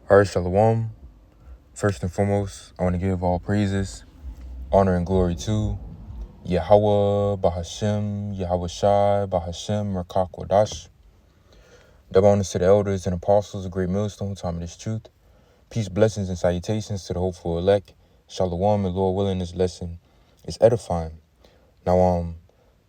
All right, Shalom. First and foremost, I want to give all praises, honor, and glory to Yahweh, Bahashem, Yahweh Shai, Bahashem, Rakak Wadash. Double honors to the elders and apostles of Great Millstone, time of this truth. Peace, blessings, and salutations to the hopeful elect. Shalom, and Lord willing, this lesson is edifying. Now,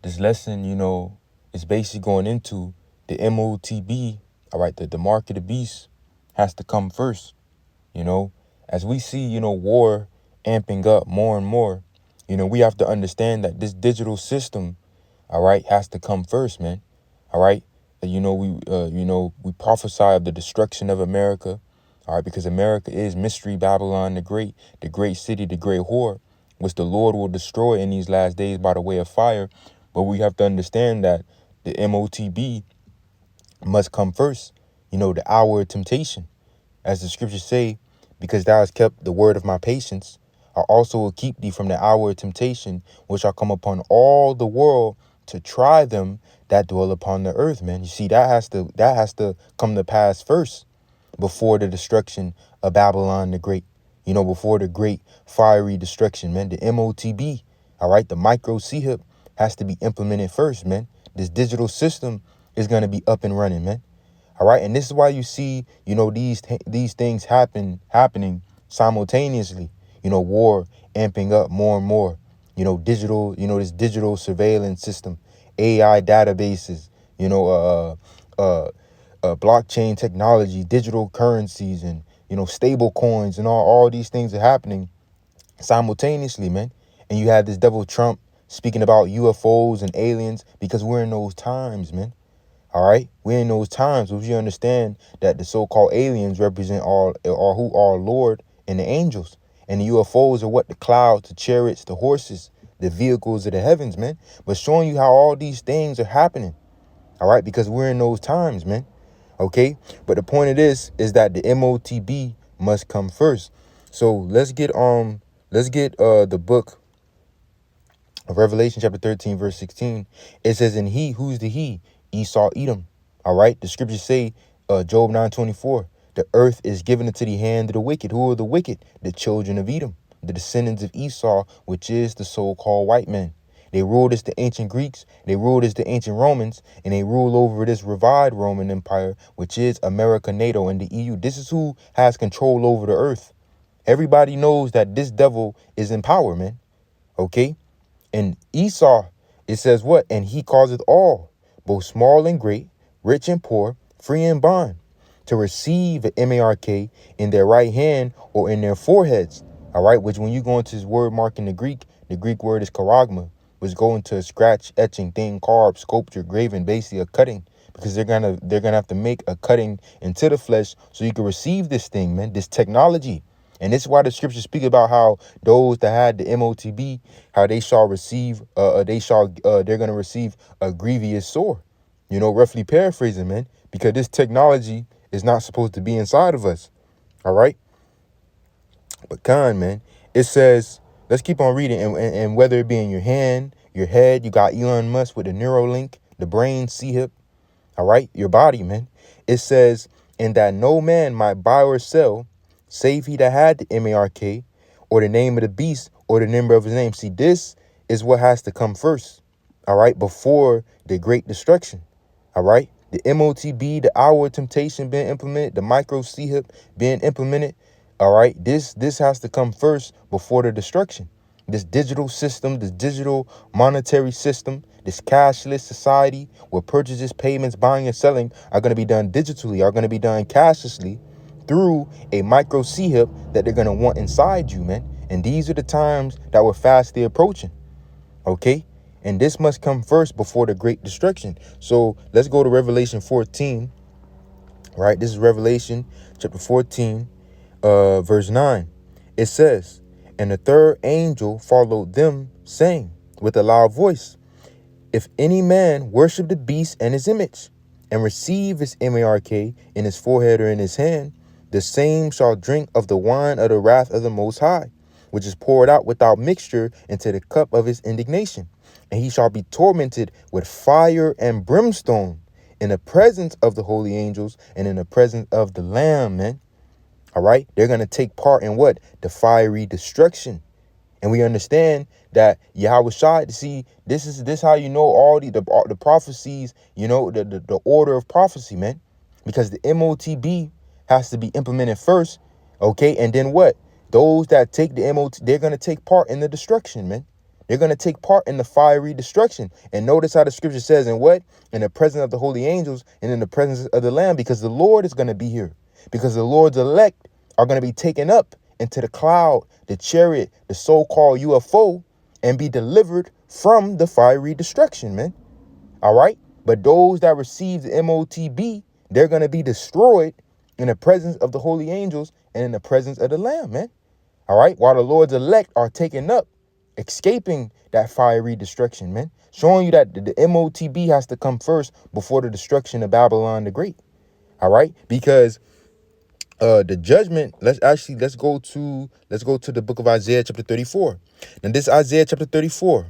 this lesson, is basically going into the MOTB, all right, the mark of the beast has to come first. As we see, war amping up more and more, we have to understand that this digital system, all right, has to come first, man. All right. We prophesy of the destruction of America, all right, because America is Mystery Babylon the great city, the great whore, which the Lord will destroy in these last days by the way of fire. But we have to understand that the MOTB must come first, the hour of temptation. As the scriptures say, because thou hast kept the word of my patience, I also will keep thee from the hour of temptation, which shall come upon all the world to try them that dwell upon the earth, man. You see, that has to come to pass first before the destruction of Babylon the Great, before the great fiery destruction, man. The MOTB, all right, the micro CHIP has to be implemented first, man. This digital system is going to be up and running, man. All right. And this is why you see, these things happening simultaneously, war amping up more and more, digital, this digital surveillance system, AI databases, blockchain technology, digital currencies, and, stable coins, and all these things are happening simultaneously, man. And you have this devil Trump speaking about UFOs and aliens because we're in those times, man. All right, we're in those times where you understand that the so-called aliens represent who our Lord and the angels, and the UFOs are what? The clouds, the chariots, the horses, the vehicles of the heavens, man. But showing you how all these things are happening, all right, because we're in those times, man. Okay, but the point of this is that the MOTB must come first. So let's get the book of Revelation chapter 13, verse 16. It says, and he, who's the he? Esau, Edom. All right. The scriptures say, Job 9:24, the earth is given into the hand of the wicked. Who are the wicked? The children of Edom, the descendants of Esau, which is the so-called white men. They ruled as the ancient Greeks, they ruled as the ancient Romans, and they rule over this revived Roman Empire, which is America, NATO, and the EU. This is who has control over the earth. Everybody knows that this devil is in power, man. Okay? And Esau, it says what? And he causeth all, both small and great, rich and poor, free and bond, to receive an MARK in their right hand or in their foreheads. All right, which when you go into this word mark in the Greek word is charagma, which go into a scratch, etching, thing, carved, sculpture, graven, basically a cutting, because they're gonna have to make a cutting into the flesh so you can receive this thing, man, this technology. And this is why the scriptures speak about how those that had the MOTB, how they shall receive, they're going to receive a grievous sore. Roughly paraphrasing, man, because this technology is not supposed to be inside of us. All right. But man, it says, let's keep on reading. And whether it be in your hand, your head, you got Elon Musk with the Neuralink, the brain, C-hip. All right. Your body, man. It says, and that no man might buy or sell, save he that had the MARK, or the name of the beast, or the number of his name. See, this is what has to come first, all right, before the great destruction, all right? The MOTB, the hour of temptation being implemented, the micro CHIP being implemented, all right? This has to come first before the destruction. This digital system, this digital monetary system, this cashless society where purchases, payments, buying and selling are going to be done digitally, are going to be done cashlessly, through a micro CHIP that they're going to want inside you, man. And these are the times that we're fastly approaching. Okay. And this must come first before the great destruction. So let's go to Revelation 14. Right. This is Revelation chapter 14, verse 9. It says, and the third angel followed them, saying with a loud voice, if any man worship the beast and his image, and receive his MARK in his forehead or in his hand, the same shall drink of the wine of the wrath of the Most High, which is poured out without mixture into the cup of his indignation. And he shall be tormented with fire and brimstone in the presence of the holy angels and in the presence of the Lamb, man. All right. They're going to take part in what? The fiery destruction. And we understand that Yahweh Shai, see, this how you know all the prophecies, the order of prophecy, man. Because the MOTB has to be implemented first, okay? And then what? Those that take the MOT, they're going to take part in the destruction, man. They're going to take part in the fiery destruction. And notice how the scripture says, in what? In the presence of the holy angels and in the presence of the Lamb, because the Lord is going to be here. Because the Lord's elect are going to be taken up into the cloud, the chariot, the so-called UFO, and be delivered from the fiery destruction, man. All right? But those that receive the MOTB, they're going to be destroyed in the presence of the holy angels and in the presence of the Lamb, man. All right? While the Lord's elect are taken up, escaping that fiery destruction, man. Showing you that the MOTB has to come first before the destruction of Babylon the Great. All right? Because the judgment, let's go to the book of Isaiah chapter 34. Now this Isaiah chapter 34,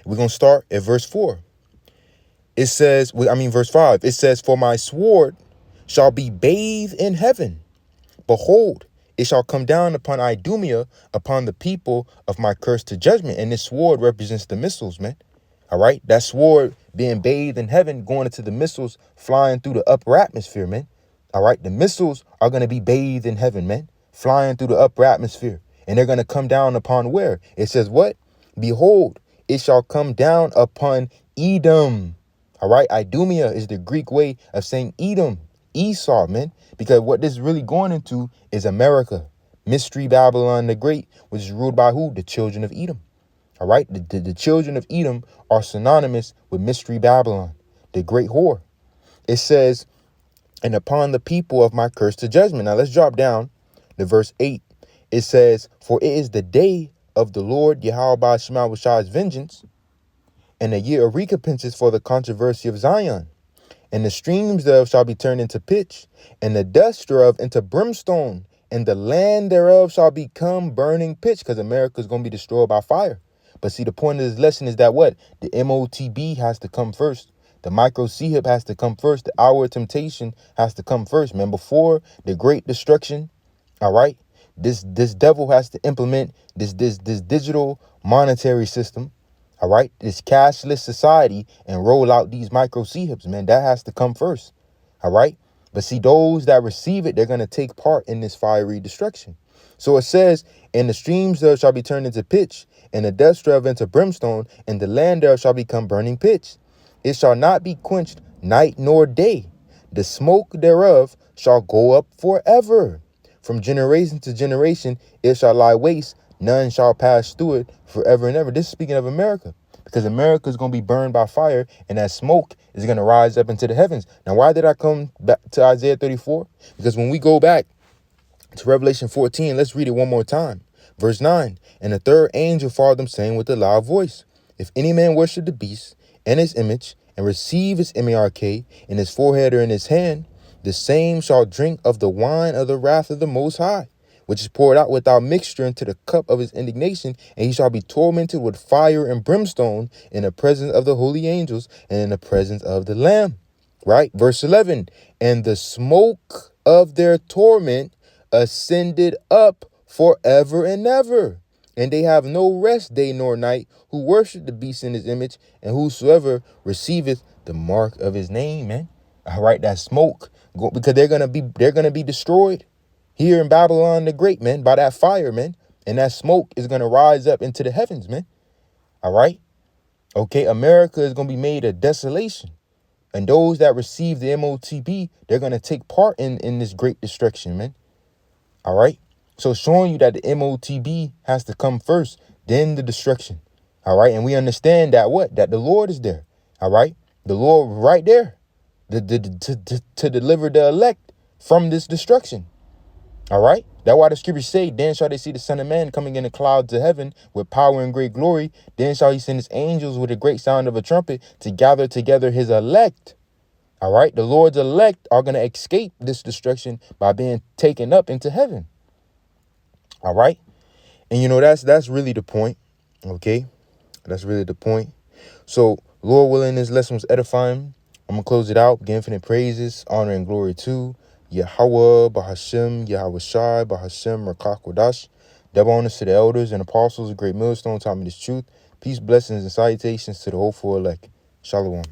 we're going to start at verse 4. It says, verse 5, it says, "For my sword shall be bathed in heaven. Behold, it shall come down upon Idumea, upon the people of my curse to judgment." And this sword represents the missiles, man. All right. That sword being bathed in heaven, going into the missiles flying through the upper atmosphere, man. All right. The missiles are going to be bathed in heaven, man, flying through the upper atmosphere. And they're going to come down upon where? It says what? "Behold, it shall come down upon Edom." All right. Idumea is the Greek way of saying Edom, Esau, man, because what this is really going into is America, Mystery Babylon the Great, which is ruled by who? The children of Edom. All right. The children of Edom are synonymous with Mystery Babylon, the great whore. It says, "And upon the people of my curse to judgment." Now let's drop down to verse 8. It says, "For it is the day of the Lord Yahweh Shema Shai's vengeance, and a year of recompenses for the controversy of Zion. And the streams thereof shall be turned into pitch, and the dust thereof into brimstone, and the land thereof shall become burning pitch," because America is going to be destroyed by fire. But see, the point of this lesson is that what? The MOTB has to come first. The micro CHIP has to come first. The hour of temptation has to come first, man. Before the great destruction, all right, this devil has to implement this digital monetary system. All right, this cashless society, and roll out these micro CHIPs, man. That has to come first. All right. But see, those that receive it, they're going to take part in this fiery destruction. So it says, "And the streams thereof shall be turned into pitch, and the dust thereof into brimstone, and the land thereof shall become burning pitch. It shall not be quenched night nor day. The smoke thereof shall go up forever. From generation to generation it shall lie waste. None shall pass through it forever and ever." This is speaking of America, because America is going to be burned by fire, and that smoke is going to rise up into the heavens. Now, why did I come back to Isaiah 34? Because when we go back to Revelation 14, let's read it one more time. Verse 9, "And the third angel followed them, saying with a loud voice, If any man worship the beast and his image, and receive his mark in his forehead or in his hand, the same shall drink of the wine of the wrath of the Most High, which is poured out without mixture into the cup of his indignation, and he shall be tormented with fire and brimstone in the presence of the holy angels and in the presence of the Lamb." Right? Verse 11, "And the smoke of their torment ascended up forever and ever. And they have no rest day nor night, who worship the beast in his image, and whosoever receiveth the mark of his name," man. All right, that smoke, because they're gonna be destroyed here in Babylon the Great, man, by that fire, man. And that smoke is gonna rise up into the heavens, man. All right. Okay, America is gonna be made a desolation. And those that receive the MOTB, they're gonna take part in this great destruction, man. All right. So showing you that the MOTB has to come first, then the destruction. All right. And we understand that what? That the Lord is there. All right. The Lord right there to deliver the elect from this destruction. All right. That's why the scriptures say, "Then shall they see the Son of Man coming in the clouds of heaven with power and great glory. Then shall he send his angels with a great sound of a trumpet to gather together his elect." All right. The Lord's elect are going to escape this destruction by being taken up into heaven. All right. And that's really the point. Okay. That's really the point. So Lord willing, this lesson was edifying. I'm going to close it out. Give infinite praises, honor, and glory to Yahweh, Bahashim, Yahweh Shai, Bahashim, Rakak Wadash. Double honors to the elders and apostles, a great millstone, time of this truth. Peace, blessings, and salutations to the hopeful elect. Shalom.